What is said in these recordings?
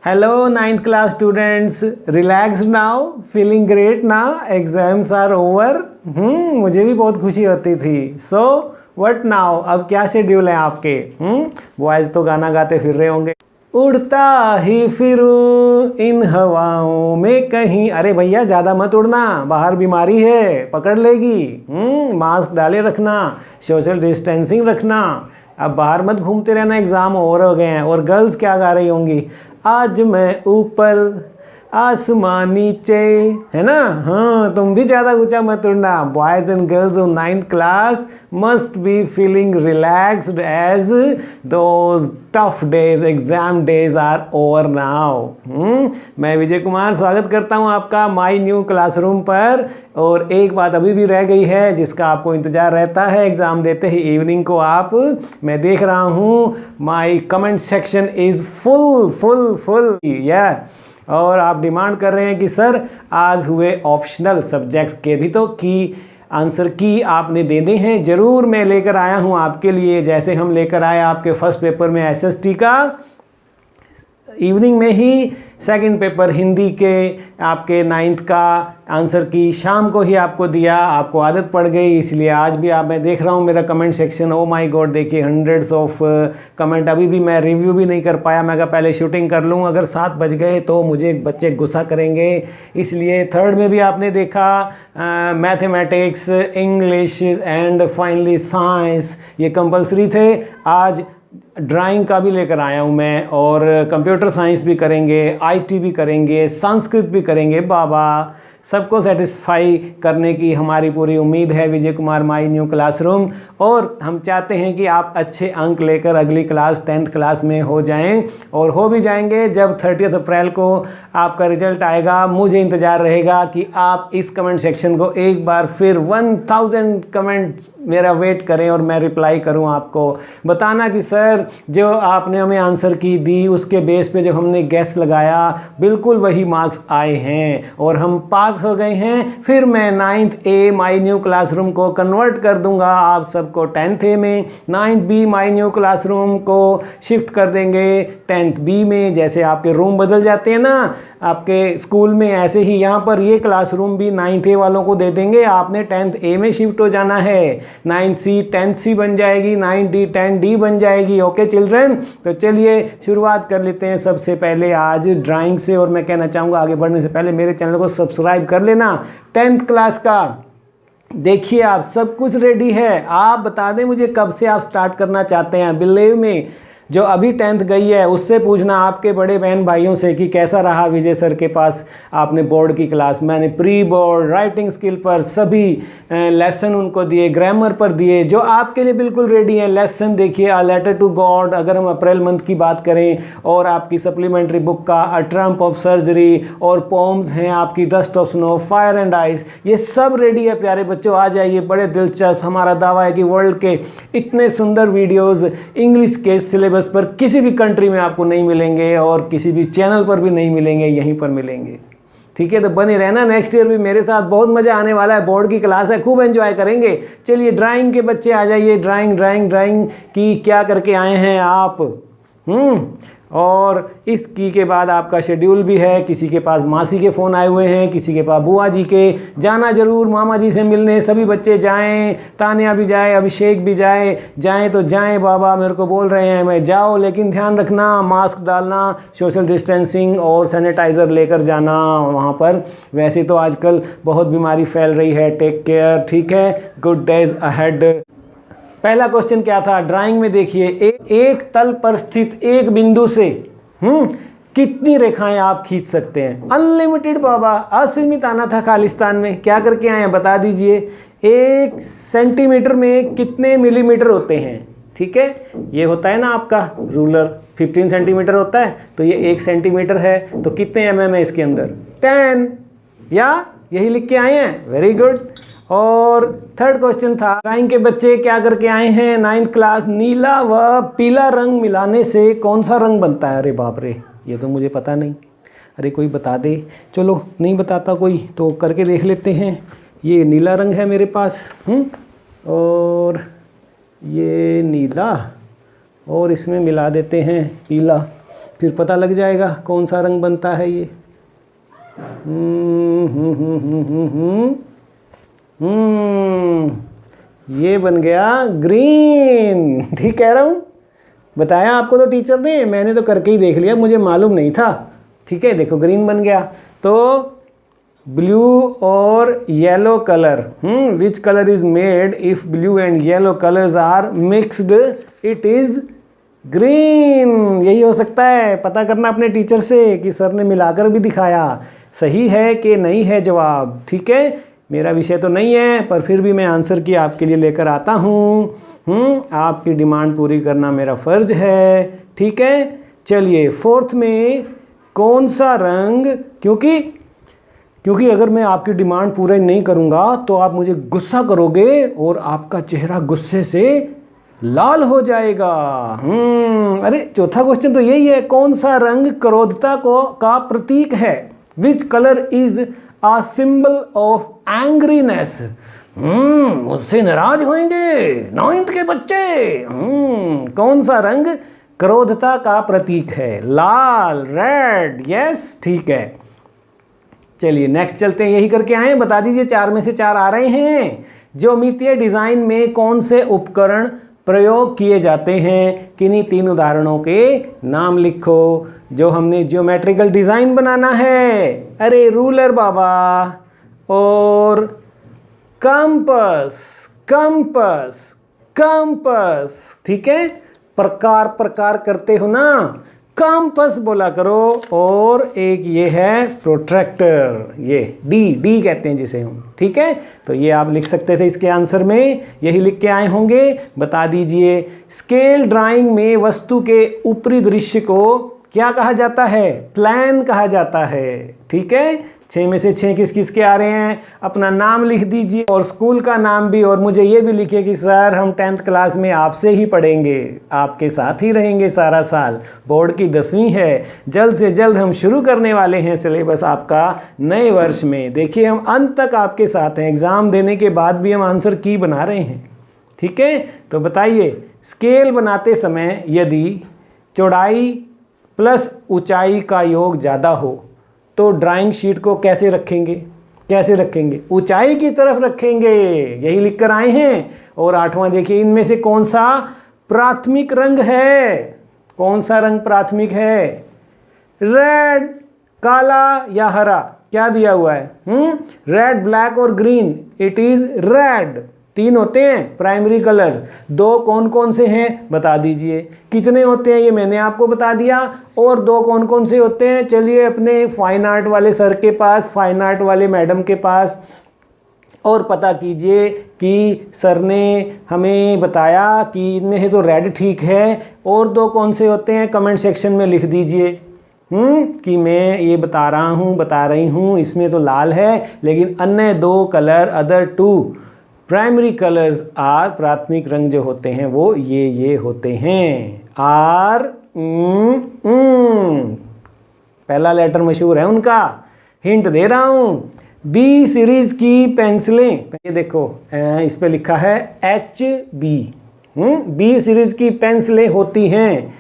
Hello, ninth class students. Relaxed now? Feeling great now? Exams are over? मुझे भी बहुत खुशी होती थी. So, what now? अब क्या शेड्यूल है आपके? बॉयज तो गाना गाते फिर रहे होंगे. उड़ता ही फिरूं इन हवाओं में कहीं. अरे भैया ज़्यादा मत उड़ना, बाहर बीमारी है, पकड़ लेगी. मास्क डाले रखना, सोशल डिस्टेंसिंग रखना. अब बाहर मत घूमते रहना, एग्ज़ाम ओवर हो गए हैं. और गर्ल्स क्या गा रही होंगी? आज मैं ऊपर आसमान नीचे, है ना. हाँ, तुम भी ज़्यादा ऊंचा मत उड़ना. Boys and girls of 9th class must be feeling relaxed as those tough days, exam days are over now. मैं विजय कुमार स्वागत करता हूँ आपका माई न्यू क्लासरूम पर. और एक बात अभी भी रह गई है जिसका आपको इंतज़ार रहता है एग्ज़ाम देते ही इवनिंग को. आप, मैं देख रहा हूँ माई comment section is full full full. या और आप डिमांड कर रहे हैं कि सर आज हुए ऑप्शनल सब्जेक्ट के भी तो की आंसर की आपने दे दे हैं. ज़रूर मैं लेकर आया हूं आपके लिए, जैसे हम लेकर आए आपके फर्स्ट पेपर में एसएसटी का इवनिंग में ही, सेकंड पेपर हिंदी के आपके 9th का आंसर की शाम को ही आपको दिया. आपको आदत पड़ गई, इसलिए आज भी मैं देख रहा हूँ मेरा comment section. Oh my God, देखिए हंड्रेड्स ऑफ कमेंट. अभी भी मैं रिव्यू भी नहीं कर पाया. मैं कहा पहले शूटिंग कर लूँ, अगर 7 बज गए तो मुझे बच्चे गुस्सा करेंगे. इसलिए थर्ड में भी आपने देखा mathematics, English and finally science ये कंपलसरी थे. आज ड्राइंग का भी लेकर आया हूँ मैं, और कंप्यूटर साइंस भी करेंगे, आईटी भी करेंगे, संस्कृत भी करेंगे. बाबा, सबको सेटिस्फाई करने की हमारी पूरी उम्मीद है Vijay Kumar my new classroom. और हम चाहते हैं कि आप अच्छे अंक लेकर अगली क्लास 10th क्लास में हो जाएं, और हो भी जाएंगे जब 30 अप्रैल को आपका रिजल्ट आएगा. मुझे इंतज़ार रहेगा कि आप इस कमेंट सेक्शन को एक बार फिर 1000 कमेंट मेरा वेट करें और मैं रिप्लाई करूं आपको. बताना कि सर जो आपने हमें आंसर की दी उसके बेस पे जो हमने गैस लगाया बिल्कुल वही मार्क्स आए हैं और हम पास हो गए हैं. फिर मैं 9th A my new classroom को कन्वर्ट कर दूंगा आप सबको 10th A में. 9th B my new classroom को शिफ्ट कर देंगे 10th B में. जैसे आपके रूम बदल जाते हैं ना आपके स्कूल में, ऐसे ही यहाँ पर ये क्लासरूम भी 9th A वालों को दे देंगे. आपने 10th A में शिफ्ट हो जाना है. 9C 10C बन जाएगी, 9D 10D बन जाएगी. ओके चिल्ड्रन, तो चलिए शुरुआत कर लेते हैं सबसे पहले आज ड्राइंग से. और मैं कहना चाहूँगा आगे बढ़ने से पहले मेरे चैनल को सब्सक्राइब कर लेना. 10th क्लास का देखिए आप सब कुछ रेडी है. आप बता दें मुझे कब से आप स्टार्ट करना चाहते हैं. बिलीव में जो अभी 10th गई है उससे पूछना आपके बड़े बहन भाइयों से कि कैसा रहा विजय सर के पास आपने बोर्ड की क्लास. मैंने प्री बोर्ड, राइटिंग स्किल पर सभी लेसन उनको दिए, ग्रामर पर दिए जो आपके लिए बिल्कुल रेडी हैं. लेसन देखिए अ लेटर टू गॉड, अगर हम अप्रैल मंथ की बात करें, और आपकी सप्लीमेंट्री बुक का अ ट्रम्प ऑफ सर्जरी, और पोम्स हैं आपकी dust of snow, fire and ice, ये सब रेडी है प्यारे बच्चों. आ जाइए, बड़े दिलचस्प. हमारा दावा है कि वर्ल्ड के इतने सुंदर वीडियोज़ इंग्लिश के सिलेबस पर किसी भी कंट्री में आपको नहीं मिलेंगे और किसी भी चैनल पर भी नहीं मिलेंगे, यहीं पर मिलेंगे. ठीक है, तो बने रहना. नेक्स्ट ईयर भी मेरे साथ बहुत मज़ा आने वाला है. बोर्ड की क्लास है, खूब एंजॉय करेंगे. चलिए ड्राइंग के बच्चे आ जाइए. ड्राइंग की क्या करके आए हैं आप? और इसकी के बाद आपका शेड्यूल भी है. किसी के पास मासी के फ़ोन आए हुए हैं, किसी के पास बुआ जी के. जाना ज़रूर मामा जी से मिलने. सभी बच्चे जाएं, तानिया भी जाए, अभिषेक भी जाएं तो जाएं. बाबा मेरे को बोल रहे हैं मैं जाओ, लेकिन ध्यान रखना, मास्क डालना, सोशल डिस्टेंसिंग और सैनिटाइज़र लेकर जाना वहाँ पर. वैसे तो आजकल बहुत बीमारी फैल रही है. Take care. ठीक है, गुड डेज अहेड. पहला क्वेश्चन क्या था ड्राइंग में? देखिए एक तल पर स्थित एक बिंदु से कितनी रेखाएं आप खींच सकते हैं? अनलिमिटेड बाबा, असीमित आना था खालिस्तान में. क्या करके आए हैं बता दीजिए. 1 सेंटीमीटर में कितने मिलीमीटर होते हैं? ठीक है, ये होता है ना आपका रूलर, 15 सेंटीमीटर होता है, तो ये 1 सेंटीमीटर है, तो कितने mm है इसके अंदर? 10. या यही लिख के आए हैं? Very good. और थर्ड क्वेश्चन था ड्राइंग के बच्चे क्या करके आए हैं 9th क्लास? नीला व पीला रंग मिलाने से कौन सा रंग बनता है? अरे बाप रे, ये तो मुझे पता नहीं. अरे कोई बता दे. चलो नहीं बताता कोई तो करके देख लेते हैं. ये नीला रंग है मेरे पास, और ये नीला, और इसमें मिला देते हैं पीला. फिर पता लग जाएगा कौन सा रंग बनता है ये। ये बन गया ग्रीन। ठीक कह रहा हूँ? बताया आपको तो टीचर ने, मैंने तो करके ही देख लिया, मुझे मालूम नहीं था। ठीक है, देखो ग्रीन बन गया। तो ब्लू और yellow colour, which colour is made if blue and yellow colours are mixed, it is green. यही हो सकता है। पता करना अपने टीचर से कि सर ने मिलाकर भी दिखाया, सही है कि नहीं है जवाब। ठीक है, मेरा विषय तो नहीं है, पर फिर भी मैं आंसर की आपके लिए लेकर आता हूँ। आपकी डिमांड पूरी करना मेरा फर्ज है। ठीक है, चलिए फोर्थ में कौन सा रंग, क्योंकि अगर मैं आपकी डिमांड पूरा नहीं करूँगा तो आप मुझे गुस्सा करोगे और आपका चेहरा गुस्से से लाल हो जाएगा। अरे चौथा क्वेश्चन तो यही है, कौन सा रंग क्रोधता का प्रतीक है? विच colour is a symbol of angriness? मुझसे नाराज होंगे 9th के बच्चे। कौन सा रंग क्रोधता का प्रतीक है? लाल, रेड। यस, ठीक है। चलिए नेक्स्ट चलते हैं। यही करके आए, बता दीजिए 4 में से 4 आ रहे हैं। ज्योमितीय डिजाइन में कौन से उपकरण प्रयोग किए जाते हैं? किन्हीं 3 उदाहरणों के नाम लिखो। जो हमने ज्योमेट्रिकल डिजाइन बनाना है, अरे रूलर बाबा और कंपास। ठीक है, प्रकार करते हो ना, कंपास बोला करो। और एक ये है प्रोट्रैक्टर, ये डी कहते हैं जिसे हम। ठीक है, तो ये आप लिख सकते थे इसके आंसर में, यही लिख के आए होंगे। बता दीजिए, स्केल ड्राइंग में वस्तु के ऊपरी दृश्य को क्या कहा जाता है? प्लान कहा जाता है। ठीक है, 6 में से 6 किस किस के आ रहे हैं? अपना नाम लिख दीजिए और स्कूल का नाम भी, और मुझे ये भी लिखिए कि सर हम 10th क्लास में आपसे ही पढ़ेंगे, आपके साथ ही रहेंगे सारा साल। बोर्ड की 10वीं है, जल्द से जल्द हम शुरू करने वाले हैं सिलेबस आपका नए वर्ष में। देखिए हम अंत तक आपके साथ हैं, एग्ज़ाम देने के बाद भी हम आंसर की बना रहे हैं। ठीक है, तो बताइए, स्केल बनाते समय यदि चौड़ाई प्लस ऊंचाई का योग ज़्यादा हो तो ड्राइंग शीट को कैसे रखेंगे? ऊंचाई की तरफ रखेंगे, यही लिखकर आए हैं। और 8वां देखिए, इनमें से कौन सा प्राथमिक रंग है? कौन सा रंग प्राथमिक है? रेड, काला या हरा? क्या दिया हुआ है? रेड, ब्लैक और ग्रीन। It is red. 3 होते हैं प्राइमरी कलर्स। 2 कौन कौन से हैं बता दीजिए। कितने होते हैं ये मैंने आपको बता दिया। और 2 कौन कौन से होते हैं, चलिए अपने फाइन आर्ट वाले सर के पास, फाइन आर्ट वाले मैडम के पास और पता कीजिए कि सर ने हमें बताया कि इनमें से तो रेड ठीक है। और 2 कौन से होते हैं कमेंट सेक्शन में लिख दीजिए कि मैं ये बता रही हूँ इसमें तो लाल है, लेकिन अन्य 2 colour, other 2 primary colours are, प्राथमिक रंग जो होते हैं वो ये होते हैं। आर, पहला लेटर मशहूर है उनका, हिंट दे रहा हूँ। बी सीरीज की पेंसिलें, ये देखो इस पे लिखा है HB। बी सीरीज की पेंसिलें होती हैं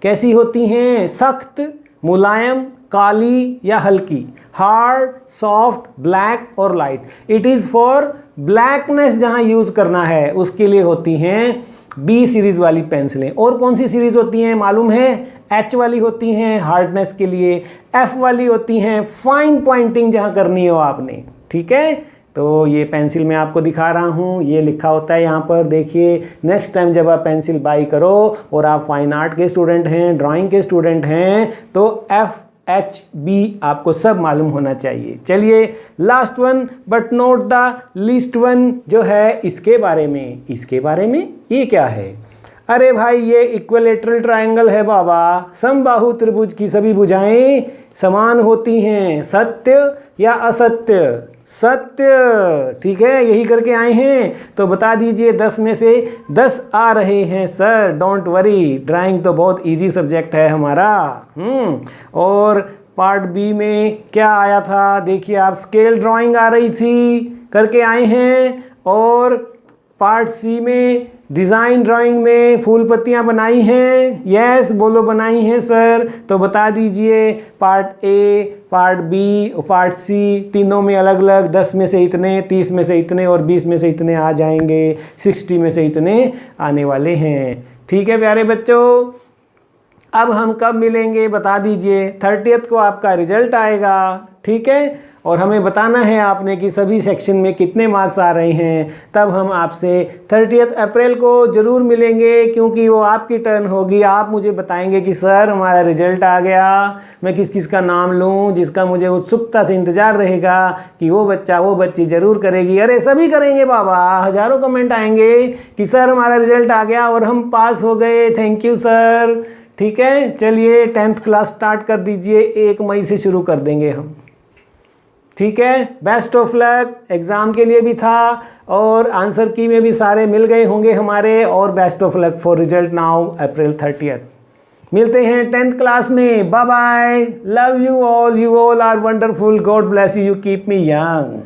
कैसी होती हैं? सख्त, मुलायम, काली या हल्की? हार्ड, सॉफ्ट, ब्लैक और light? It is for blackness जहां यूज़ करना है उसके लिए होती हैं बी सीरीज़ वाली पेंसिलें। और कौन सी सीरीज़ होती हैं मालूम है? H वाली होती हैं हार्डनेस के लिए, F वाली होती हैं फाइन पॉइंटिंग जहां करनी हो आपने। ठीक है, तो ये पेंसिल मैं आपको दिखा रहा हूँ, ये लिखा होता है यहाँ पर। देखिए नेक्स्ट टाइम जब आप पेंसिल बाई करो और आप फाइन आर्ट के स्टूडेंट हैं, ड्राइंग के स्टूडेंट हैं, तो FHB आपको सब मालूम होना चाहिए। चलिए last one but not the least one जो है इसके बारे में ये क्या है? अरे भाई ये इक्विलेटरल ट्रायंगल है बाबा। समबाहु त्रिभुज की सभी भुजाएं समान होती हैं। सत्य या असत्य? सत्य। ठीक है, यही करके आए हैं। तो बता दीजिए 10 में से 10 आ रहे हैं सर। डोंट वरी, ड्राइंग तो बहुत इजी सब्जेक्ट है हमारा। और पार्ट बी में क्या आया था देखिए आप, स्केल ड्राइंग आ रही थी, करके आए हैं। और पार्ट सी में डिज़ाइन ड्राइंग में फूल पत्तियाँ बनाई हैं? यस बोलो बनाई हैं सर। तो बता दीजिए part A, part B, part C, तीनों में अलग अलग 10 में से इतने, 30 में से इतने और 20 में से इतने आ जाएंगे, 60 में से इतने आने वाले हैं। ठीक है प्यारे बच्चों, अब हम कब मिलेंगे बता दीजिए। 30th को आपका रिजल्ट आएगा, ठीक है, और हमें बताना है आपने कि सभी सेक्शन में कितने मार्क्स आ रहे हैं। तब हम आपसे 30 अप्रैल को ज़रूर मिलेंगे, क्योंकि वो आपकी टर्न होगी। आप मुझे बताएंगे कि सर हमारा रिजल्ट आ गया, मैं किस किस का नाम लूं, जिसका मुझे उत्सुकता से इंतज़ार रहेगा कि वो बच्चा वो बच्ची ज़रूर करेगी। अरे सभी करेंगे बाबा, हज़ारों कमेंट आएंगे कि सर हमारा रिजल्ट आ गया और हम पास हो गए, थैंक यू सर। ठीक है, चलिए 10th क्लास स्टार्ट कर दीजिए, 1 मई से शुरू कर देंगे हम। ठीक है, बेस्ट ऑफ लक। एग्ज़ाम के लिए भी था और आंसर की में भी सारे मिल गए होंगे हमारे, और best of luck for result now April 30th। मिलते हैं 10th क्लास में। Bye bye, love you all, you all are wonderful, God bless you, keep me young.